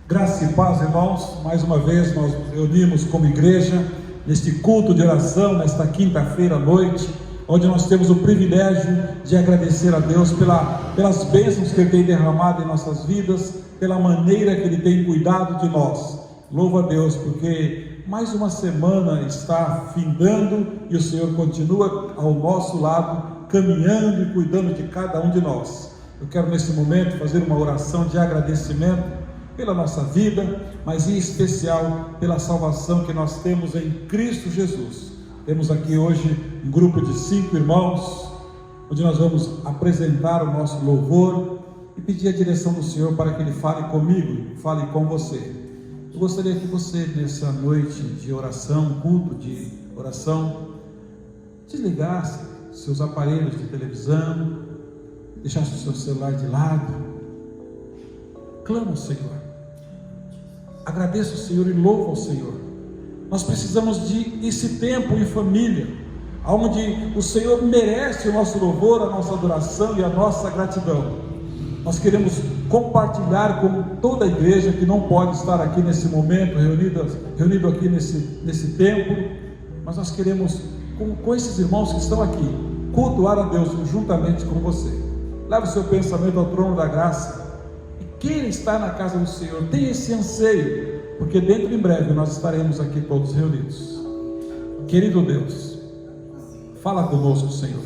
Graça e paz, irmãos. Mais uma vez nós nos reunimos como igreja neste culto de oração, nesta quinta-feira à noite, onde nós temos o privilégio de agradecer a Deus pelas bênçãos que Ele tem derramado em nossas vidas, pela maneira que Ele tem cuidado de nós. Louvo a Deus, porque mais uma semana está findando e o Senhor continua ao nosso lado, caminhando e cuidando de cada um de nós. Eu quero nesse momento fazer uma oração de agradecimento pela nossa vida, mas em especial pela salvação que nós temos em Cristo Jesus. Temos aqui hoje um grupo de 5 irmãos, onde nós vamos apresentar o nosso louvor e pedir a direção do Senhor para que Ele fale comigo, fale com você. Eu gostaria que você, nessa noite de oração, culto de oração, desligasse seus aparelhos de televisão, deixasse o seu celular de lado, clama ao Senhor, agradeça ao Senhor e louva ao Senhor. Nós precisamos de esse tempo em família, onde o Senhor merece o nosso louvor, a nossa adoração e a nossa gratidão. Nós queremos compartilhar com toda a igreja que não pode estar aqui nesse momento, reunido aqui nesse templo, mas nós queremos, com esses irmãos que estão aqui, cultuar a Deus juntamente com você. Leve o seu pensamento ao trono da graça. Queira estar na casa do Senhor, tenha esse anseio, porque dentro em breve nós estaremos aqui todos reunidos. Querido Deus, fala conosco, Senhor,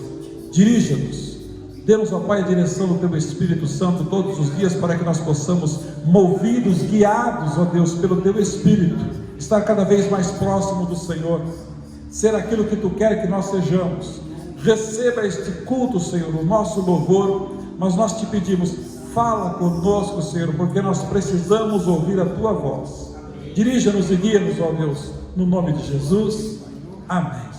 dirija-nos, dê-nos, ó Pai, a direção do Teu Espírito Santo todos os dias, para que nós possamos, movidos, guiados, ó Deus, pelo Teu Espírito, estar cada vez mais próximo do Senhor, ser aquilo que Tu queres que nós sejamos. Receba este culto, Senhor, o nosso louvor, mas nós Te pedimos, fala conosco, Senhor, porque nós precisamos ouvir a Tua voz. Dirija-nos e guia-nos, ó Deus, no nome de Jesus. Amém.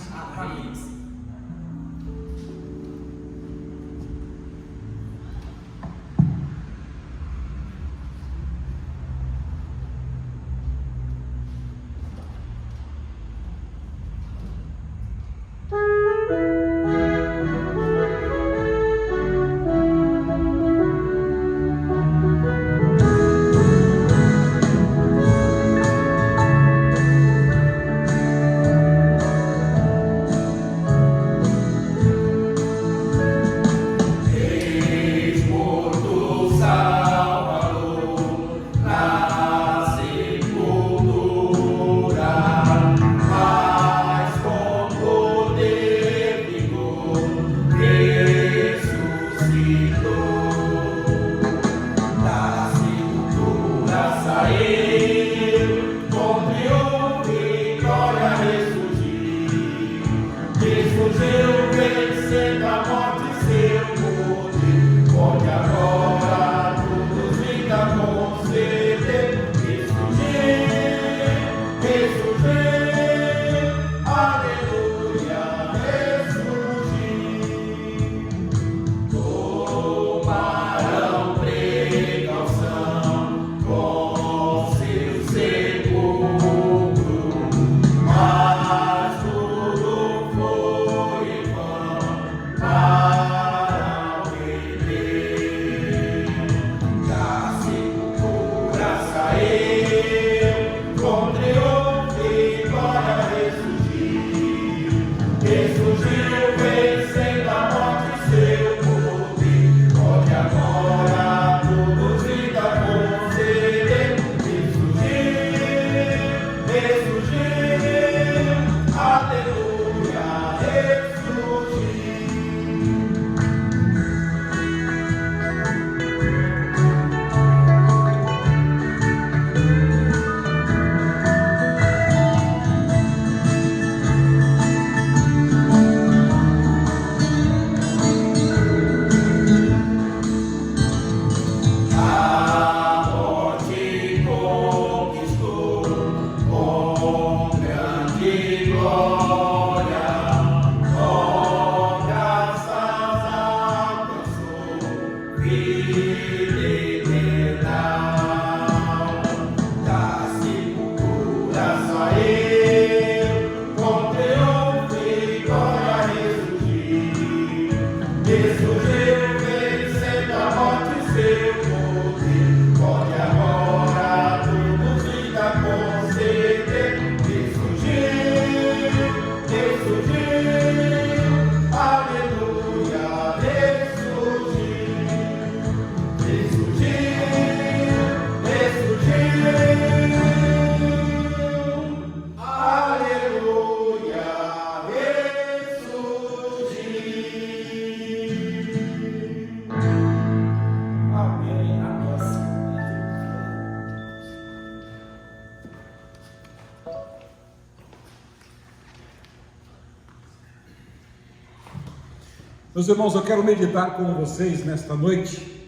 Meus irmãos, eu quero meditar com vocês nesta noite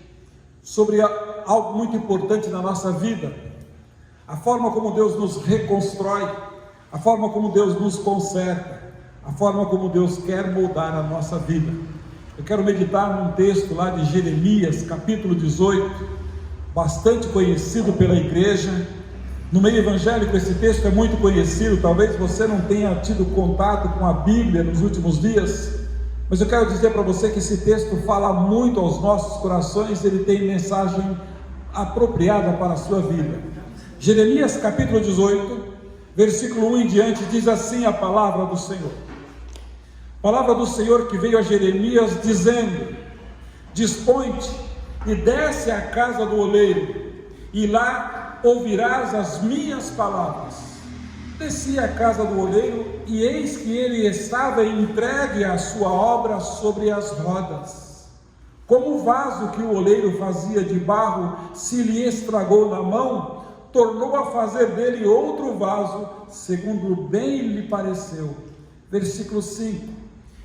sobre algo muito importante na nossa vida, a forma como Deus nos reconstrói, a forma como Deus nos conserta, a forma como Deus quer moldar a nossa vida. Eu quero meditar num texto lá de Jeremias, capítulo 18, bastante conhecido pela igreja. No meio evangélico esse texto é muito conhecido, talvez você não tenha tido contato com a Bíblia nos últimos dias, mas eu quero dizer para você que esse texto fala muito aos nossos corações, ele tem mensagem apropriada para a sua vida. Jeremias capítulo 18, versículo 1 em diante, diz assim a palavra do Senhor. Palavra do Senhor que veio a Jeremias dizendo: dispõe-te e desce à casa do oleiro, e lá ouvirás as minhas palavras. Desci à casa do oleiro, e eis que ele estava entregue à sua obra sobre as rodas. Como o vaso que o oleiro fazia de barro se lhe estragou na mão, tornou a fazer dele outro vaso, segundo bem lhe pareceu. Versículo 5.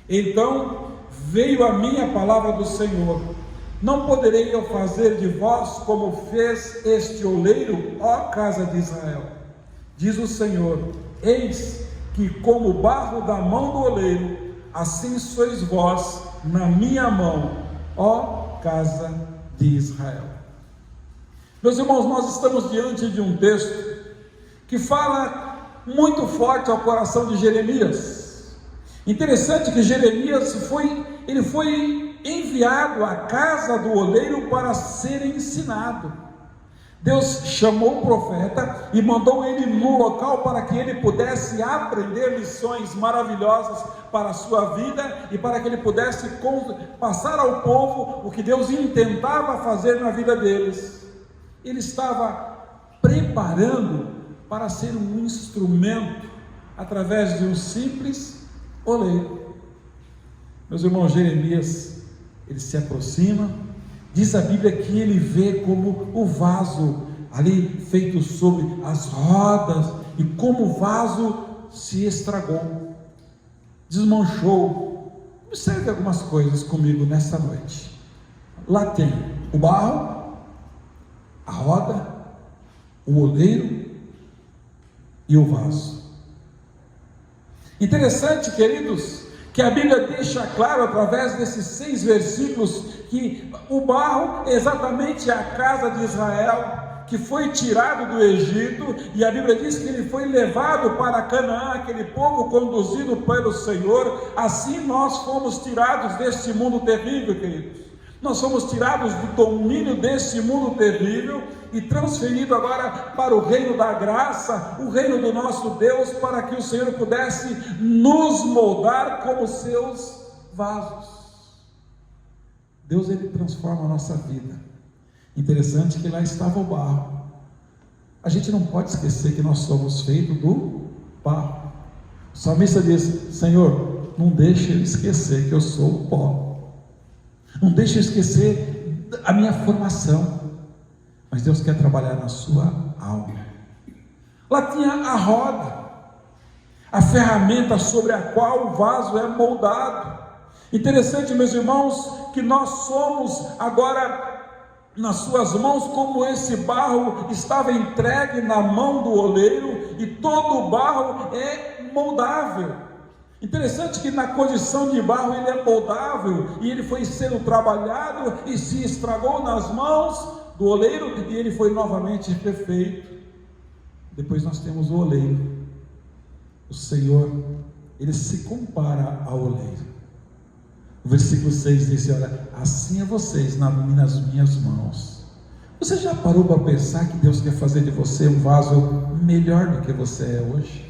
Então veio a mim a palavra do Senhor: não poderei eu fazer de vós como fez este oleiro, ó casa de Israel? Diz o Senhor: eis que como o barro da mão do oleiro, assim sois vós na minha mão, ó casa de Israel. Meus irmãos, nós estamos diante de um texto que fala muito forte ao coração de Jeremias. Interessante que Jeremias foi enviado à casa do oleiro para ser ensinado. Deus chamou o profeta e mandou ele no local para que ele pudesse aprender lições maravilhosas para a sua vida e para que ele pudesse passar ao povo o que Deus intentava fazer na vida deles. Ele estava preparando para ser um instrumento através de um simples oleiro. Meus irmãos, Jeremias, ele se aproxima. Diz a Bíblia que ele vê como o vaso ali feito sobre as rodas, e como o vaso se estragou, desmanchou. Observe algumas coisas comigo nessa noite. Lá tem o barro, a roda, o oleiro e o vaso. Interessante, queridos, que a Bíblia deixa claro através desses 6 versículos que o barro é exatamente a casa de Israel, que foi tirado do Egito, e a Bíblia diz que ele foi levado para Canaã, aquele povo conduzido pelo Senhor. Assim nós fomos tirados deste mundo terrível, queridos. Nós fomos tirados do domínio desse mundo terrível e transferidos agora para o reino da graça, o reino do nosso Deus, para que o Senhor pudesse nos moldar como seus vasos. Deus, ele transforma a nossa vida. Interessante que lá estava o barro. A gente não pode esquecer que nós somos feitos do barro. O salmista diz: Senhor, não deixe eu esquecer que eu sou o pó. Não deixe eu esquecer a minha formação. Mas Deus quer trabalhar na sua alma. Lá tinha a roda, a ferramenta sobre a qual o vaso é moldado. Interessante, meus irmãos, que nós somos agora nas suas mãos, como esse barro estava entregue na mão do oleiro, e todo o barro é moldável. Interessante que na condição de barro ele é moldável, e ele foi sendo trabalhado e se estragou nas mãos do oleiro, e ele foi novamente refeito. Depois nós temos o oleiro. O Senhor, ele se compara ao oleiro. O versículo 6 diz: olha, assim é vocês nas minhas mãos. Você já parou para pensar que Deus quer fazer de você um vaso melhor do que você é hoje?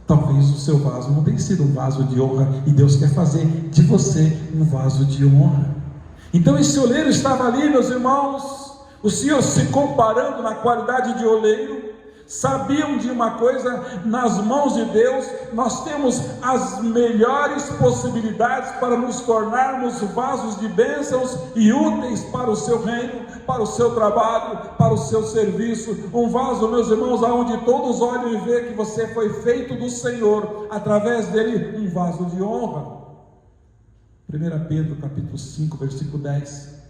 Talvez o seu vaso não tenha sido um vaso de honra, e Deus quer fazer de você um vaso de honra. Então esse oleiro estava ali, meus irmãos, o Senhor se comparando na qualidade de oleiro. Sabiam de uma coisa: nas mãos de Deus nós temos as melhores possibilidades para nos tornarmos vasos de bênçãos e úteis para o seu reino, para o seu trabalho, para o seu serviço. Um vaso, meus irmãos, aonde todos olham e veem que você foi feito do Senhor, através dele um vaso de honra. 1 Pedro capítulo 5, versículo 10,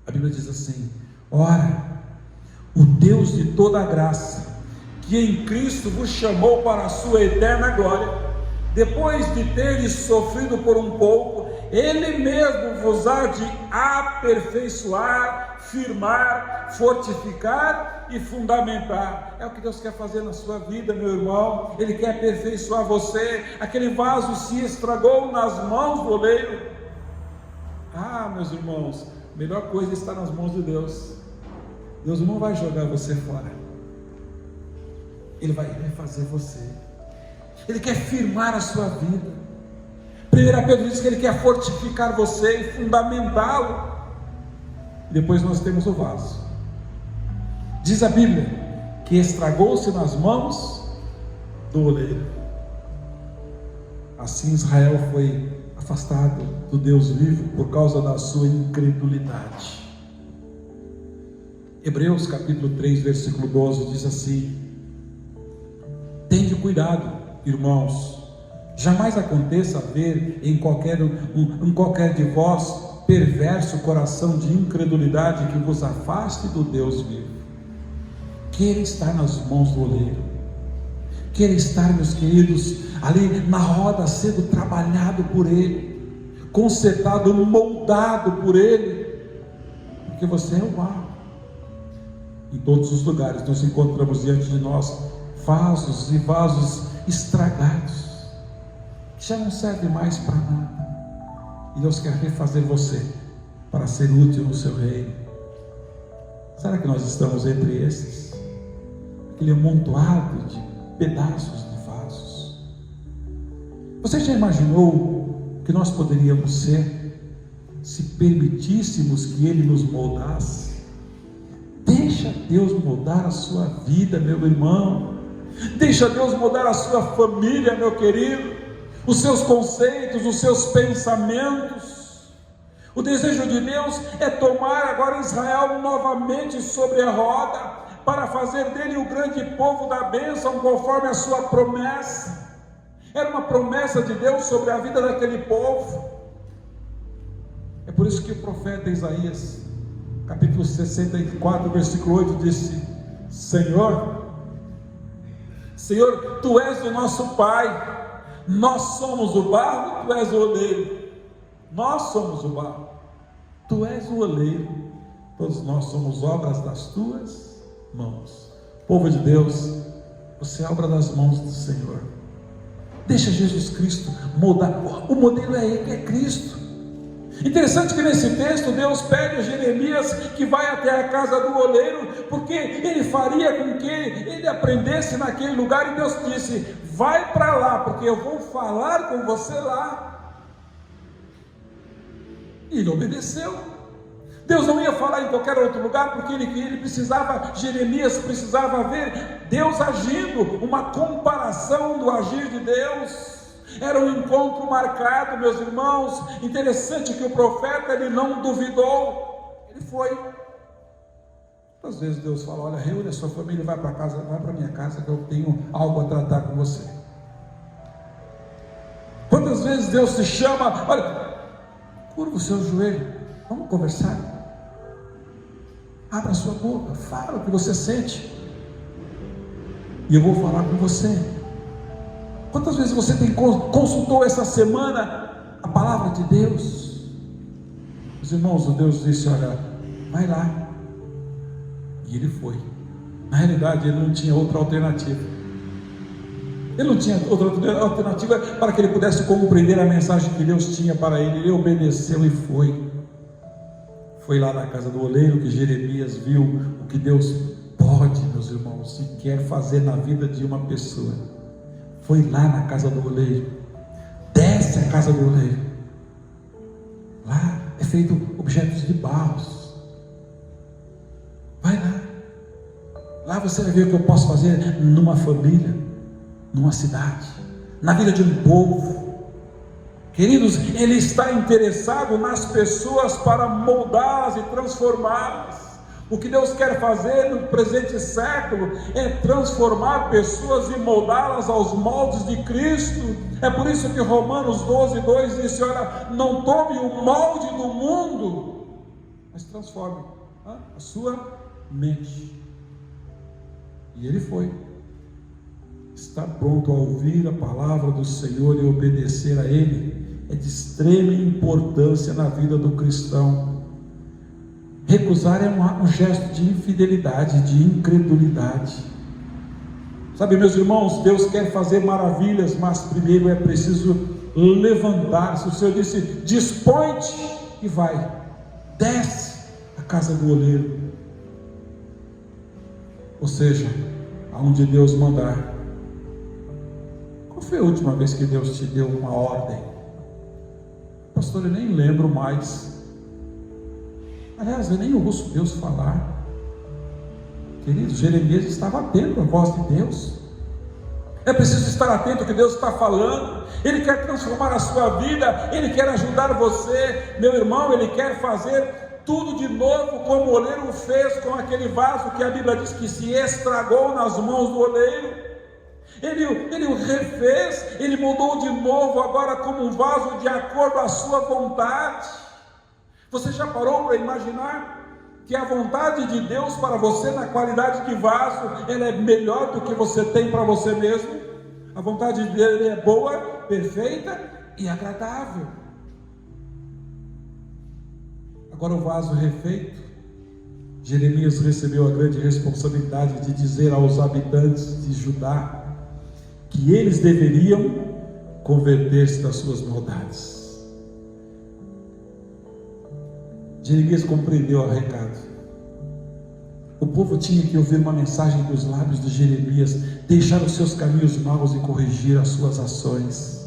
a Bíblia diz assim: ora, o Deus de toda a graça, que em Cristo vos chamou para a sua eterna glória, depois de teres sofrido por um pouco, Ele mesmo vos há de aperfeiçoar, firmar, fortificar e fundamentar. É o que Deus quer fazer na sua vida, meu irmão. Ele quer aperfeiçoar você. Aquele vaso se estragou nas mãos do oleiro. Meus irmãos, a melhor coisa está nas mãos de Deus. Deus não vai jogar você fora, Ele vai refazer você. Ele quer firmar a sua vida. 1 Pedro diz que Ele quer fortificar você e fundamentá-lo. Depois nós temos o vaso. Diz a Bíblia que estragou-se nas mãos do oleiro. Assim Israel foi afastado do Deus vivo por causa da sua incredulidade. Hebreus capítulo 3, versículo 12 diz assim: tende cuidado, irmãos, jamais aconteça haver em qualquer de vós perverso coração de incredulidade que vos afaste do Deus vivo. Queira estar nas mãos do oleiro, queira estar, meus queridos, ali na roda, sendo trabalhado por Ele, consertado, moldado por Ele, porque você é o ar. Em todos os lugares nós encontramos diante de nós vasos e vasos estragados, que já não servem mais para nada. E Deus quer refazer você para ser útil no seu reino. Será que nós estamos entre esses? Aquele amontoado de pedaços de vasos. Você já imaginou que nós poderíamos ser se permitíssemos que Ele nos moldasse? Deixa Deus moldar a sua vida, meu irmão. Deixa Deus moldar a sua família, meu querido. Os seus conceitos, os seus pensamentos. O desejo de Deus é tomar agora Israel novamente sobre a roda, para fazer dele o grande povo da bênção, conforme a sua promessa. Era uma promessa de Deus sobre a vida daquele povo. É por isso que o profeta Isaías, capítulo 64, versículo 8, disse: Senhor, Tu és o nosso Pai, nós somos o barro, Tu és o oleiro. Nós somos o barro, Tu és o oleiro, todos nós somos obras das Tuas mãos. Povo de Deus, você é obra das mãos do Senhor. Deixa Jesus Cristo moldar. O modelo é Ele, é Cristo. Interessante que nesse texto Deus pede a Jeremias que vai até a casa do oleiro, porque ele faria com que ele aprendesse naquele lugar, e Deus disse: vai para lá, porque eu vou falar com você lá. E ele obedeceu. Deus não ia falar em qualquer outro lugar, porque ele precisava, Jeremias precisava ver Deus agindo, uma comparação do agir de Deus. Era um encontro marcado, meus irmãos. Interessante que o profeta, ele não duvidou, ele foi. Às vezes Deus fala: olha, reúne a sua família, vai para casa, vai para minha casa, que eu tenho algo a tratar com você. Quantas vezes Deus te chama: olha, curva o seu joelho, vamos conversar, abra a sua boca, fala o que você sente, e eu vou falar com você. Quantas vezes você consultou essa semana a palavra de Deus? Os irmãos, o Deus disse: olha, vai lá. E ele foi. Na realidade, ele não tinha outra alternativa. Ele não tinha outra alternativa para que ele pudesse compreender a mensagem que Deus tinha para ele. Ele obedeceu e foi. Foi lá na casa do oleiro que Jeremias viu o que Deus pode, meus irmãos, e quer fazer na vida de uma pessoa. Foi lá na casa do oleiro. Desce a casa do oleiro. Lá é feito objetos de barros. Vai lá. Lá você vai ver o que eu posso fazer numa família, numa cidade, na vida de um povo. Queridos, Ele está interessado nas pessoas para moldá-las e transformá-las. O que Deus quer fazer no presente século é transformar pessoas e moldá-las aos moldes de Cristo. É por isso que Romanos 12:2 disse: olha, não tome o molde do mundo, mas transforme a sua mente. E ele foi. Estar pronto a ouvir a palavra do Senhor e obedecer a Ele é de extrema importância na vida do cristão. Recusar é um gesto de infidelidade, de incredulidade. Sabe, meus irmãos, Deus quer fazer maravilhas, mas primeiro é preciso levantar-se. O Senhor disse: dispõe-te e vai, desce à casa do oleiro. Ou seja, aonde Deus mandar. Qual foi a última vez que Deus te deu uma ordem? Pastor, eu nem lembro mais. Aliás, eu nem ouço Deus falar. Querido, Jeremias estava atento à voz de Deus. É preciso estar atento ao que Deus está falando. Ele quer transformar a sua vida, Ele quer ajudar você, meu irmão. Ele quer fazer tudo de novo, como o oleiro fez com aquele vaso que a Bíblia diz que se estragou nas mãos do oleiro. Ele o refez, Ele mudou de novo agora como um vaso de acordo à sua vontade. Você já parou para imaginar que a vontade de Deus para você na qualidade de vaso, ela é melhor do que você tem para você mesmo? A vontade dele é boa, perfeita e agradável. Agora o vaso refeito, Jeremias recebeu a grande responsabilidade de dizer aos habitantes de Judá que eles deveriam converter-se das suas maldades. Jeremias compreendeu o recado. O povo tinha que ouvir uma mensagem dos lábios de Jeremias, deixar os seus caminhos maus e corrigir as suas ações.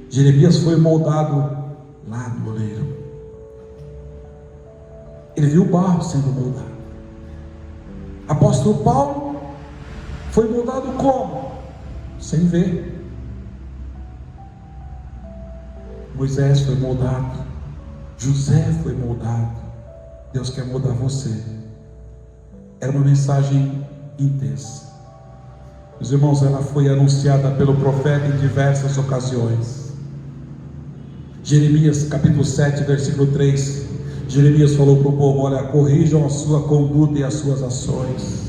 Jeremias foi moldado lá no oleiro. Ele viu o barro sendo moldado. Apóstolo Paulo foi moldado como? Sem ver. Moisés foi moldado. José foi moldado. Deus quer moldar você. Era uma mensagem intensa. Meus irmãos, ela foi anunciada pelo profeta em diversas ocasiões. Jeremias capítulo 7, versículo 3. Jeremias falou para o povo: olha, corrijam a sua conduta e as suas ações.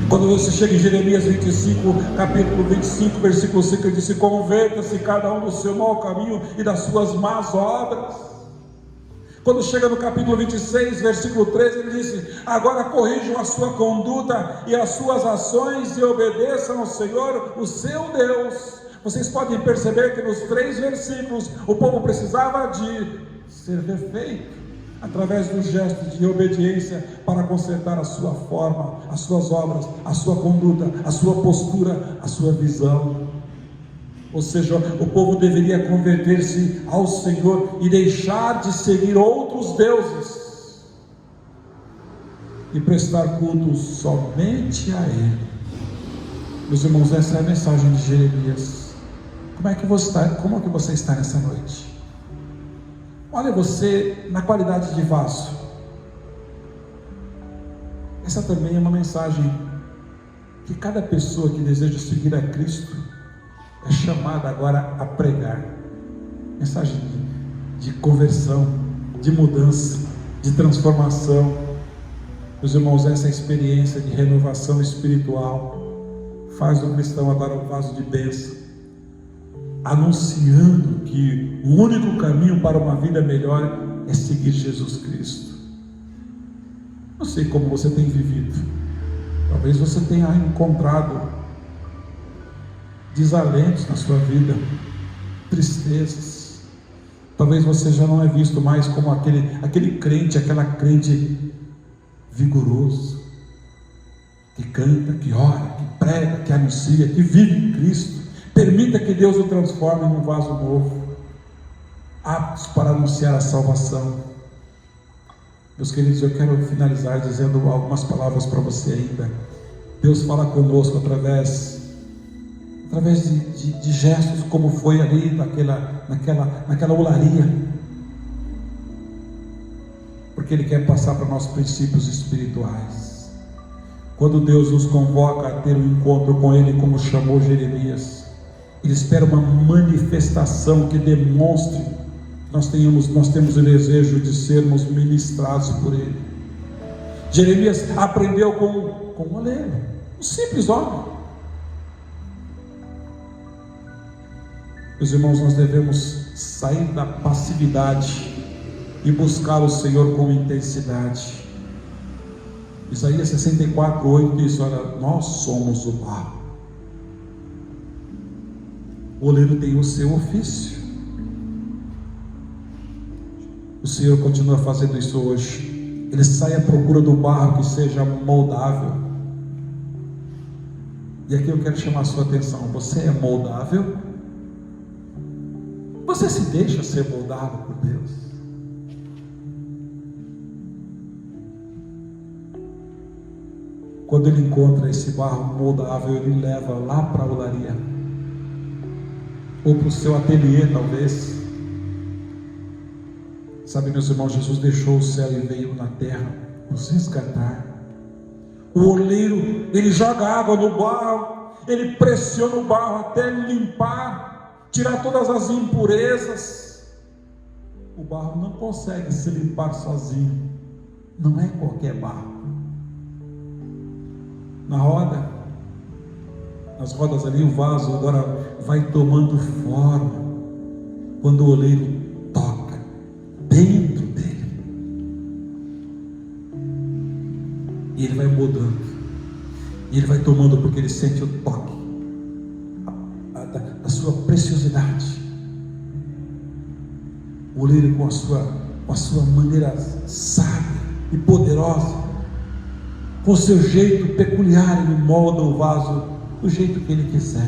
Quando você chega em Jeremias 25, capítulo 25, versículo 5, ele disse: converta-se cada um do seu mau caminho e das suas más obras. Quando chega no capítulo 26, versículo 13, ele disse: agora corrijam a sua conduta e as suas ações e obedeçam ao Senhor, o seu Deus. Vocês podem perceber que nos 3 versículos o povo precisava de ser refeito através do gesto de obediência para consertar a sua forma, as suas obras, a sua conduta, a sua postura, a sua visão. Ou seja, o povo deveria converter-se ao Senhor e deixar de seguir outros deuses e prestar culto somente a Ele. Meus irmãos, essa é a mensagem de Jeremias. Como é que você está nessa noite? Olha você na qualidade de vaso. Essa também é uma mensagem que cada pessoa que deseja seguir a Cristo é chamada agora a pregar. Mensagem de conversão, de mudança, de transformação. Meus irmãos, essa experiência de renovação espiritual faz do cristão agora um vaso de bênção, anunciando que o único caminho para uma vida melhor é seguir Jesus Cristo. Não sei como você tem vivido. Talvez você tenha encontrado desalentos na sua vida, tristezas. Talvez você já não é visto mais como aquele crente, aquela crente vigoroso, que canta, que ora, que prega, que anuncia, que vive em Cristo. Permita que Deus o transforme em um vaso novo, aptos para anunciar a salvação. Meus queridos, eu quero finalizar dizendo algumas palavras para você ainda. Deus fala conosco através de gestos, como foi ali naquela olaria. Porque porque Ele quer passar para nós princípios espirituais. Quando Deus nos convoca a ter um encontro com Ele, como chamou Jeremias, Ele espera uma manifestação que demonstre que nós temos o desejo de sermos ministrados por Ele. Jeremias aprendeu com um oleiro, um simples homem. Meus irmãos, nós devemos sair da passividade e buscar o Senhor com intensidade. Isaías 64:8 diz: olha, nós somos o barro, o oleiro tem o seu ofício. O Senhor continua fazendo isso hoje. Ele sai à procura do barro que seja moldável. E aqui eu quero chamar a sua atenção: você é moldável? Você se deixa ser moldado por Deus? Quando Ele encontra esse barro moldável, Ele leva lá para a olaria, ou para o seu ateliê talvez. Sabe, meus irmãos, Jesus deixou o céu e veio na terra nos resgatar. O oleiro, ele joga água no barro, ele pressiona o barro até limpar, tirar todas as impurezas. O barro não consegue se limpar sozinho, não é qualquer barro. Na roda, nas rodas ali, o vaso agora vai tomando forma quando o oleiro toca dentro dele, e ele vai mudando, e ele vai tomando, porque ele sente o toque da sua preciosidade. O oleiro, com a sua maneira sábia e poderosa, com o seu jeito peculiar, ele molda o vaso do jeito que ele quiser.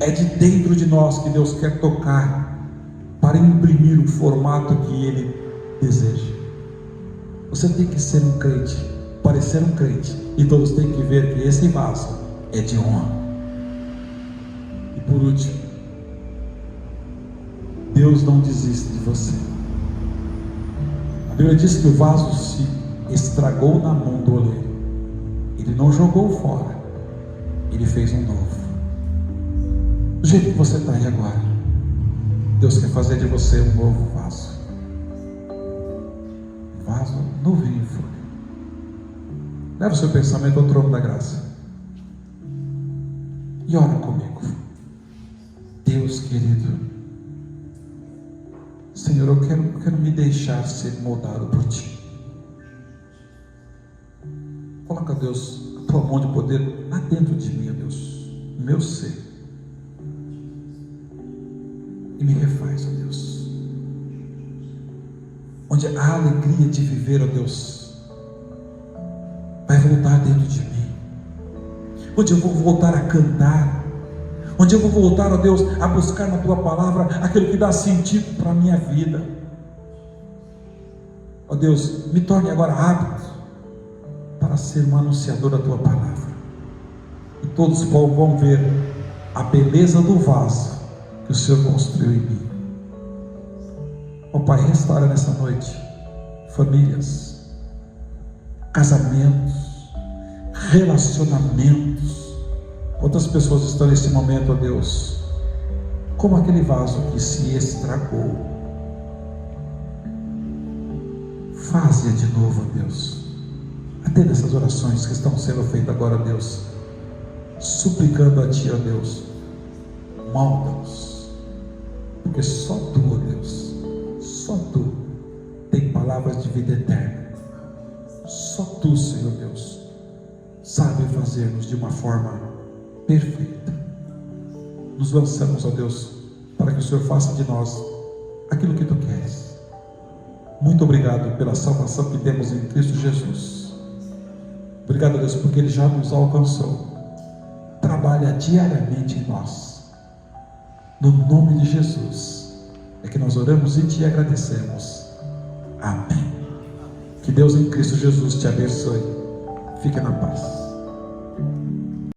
É de dentro de nós que Deus quer tocar para imprimir o formato que Ele deseja. Você tem que ser um crente, parecer um crente, e todos têm que ver que esse vaso é de honra. E por último, Deus não desiste de você. A Bíblia diz que o vaso se estragou na mão do oleiro. Ele não jogou fora, Ele fez um novo. Do jeito que você está aí agora, Deus quer fazer de você um novo vaso, um vaso novinho em folha. Leva o seu pensamento ao trono da graça e ora comigo. Deus querido, Senhor, eu quero me deixar ser moldado por Ti. Coloca, Deus, a Tua mão de poder lá dentro de mim, ó Deus, no meu ser, e me refaz, ó Deus, onde a alegria de viver, ó Deus, vai voltar dentro de mim, onde eu vou voltar a cantar, onde eu vou voltar, ó Deus, a buscar na Tua palavra aquilo que dá sentido para a minha vida. Ó Deus, me torne agora hábito para ser um anunciador da Tua palavra, e todos vão ver a beleza do vaso que o Senhor construiu em mim. Ó Pai, restaura nessa noite famílias, casamentos, relacionamentos. Quantas pessoas estão nesse momento, ó Deus, como aquele vaso que se estragou? Faze-a de novo, ó Deus. Atenda essas orações que estão sendo feitas agora, ó Deus, suplicando a Ti, ó Deus, molda-nos, porque só Tu, ó Deus, só Tu tem palavras de vida eterna. Só Tu, Senhor Deus, sabe fazer-nos de uma forma perfeita. Nos lançamos, ó Deus, para que o Senhor faça de nós aquilo que Tu queres. Muito obrigado pela salvação que temos em Cristo Jesus. Obrigado, Deus, porque Ele já nos alcançou. Trabalha diariamente em nós. No nome de Jesus é que nós oramos e Te agradecemos. Amém. Que Deus em Cristo Jesus te abençoe. Fique na paz.